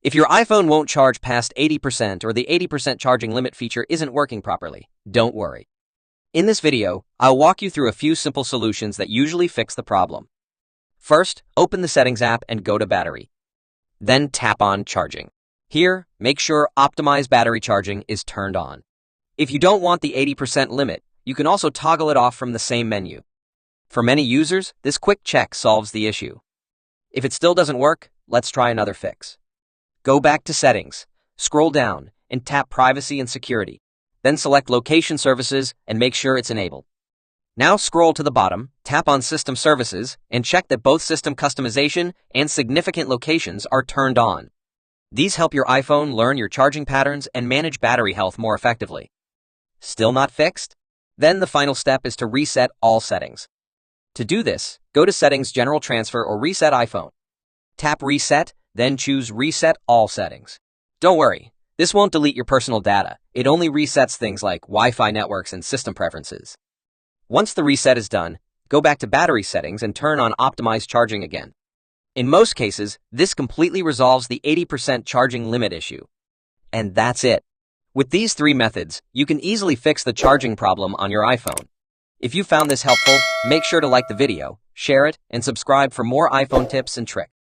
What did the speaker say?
If your iPhone won't charge past 80% or the 80% charging limit feature isn't working properly, don't worry. In this video, I'll walk you through a few simple solutions that usually fix the problem. First, open the Settings app and go to Battery. Then tap on Charging. Here, make sure Optimize Battery Charging is turned on. If you don't want the 80% limit, you can also toggle it off from the same menu. For many users, this quick check solves the issue. If it still doesn't work, let's try another fix. Go back to Settings, scroll down, and tap Privacy and Security. Then select Location Services and make sure it's enabled. Now scroll to the bottom, tap on System Services, and check that both System Customization and Significant Locations are turned on. These help your iPhone learn your charging patterns and manage battery health more effectively. Still not fixed? Then the final step is to reset all settings. To do this, go to Settings, General Transfer, or Reset iPhone. Tap Reset, then choose Reset All Settings. Don't worry, this won't delete your personal data. It only resets things like Wi-Fi networks and system preferences. Once the reset is done, go back to Battery Settings and turn on Optimize Charging again. In most cases, this completely resolves the 80% charging limit issue. And that's it. With these three methods, you can easily fix the charging problem on your iPhone. If you found this helpful, make sure to like the video, share it, and subscribe for more iPhone tips and tricks.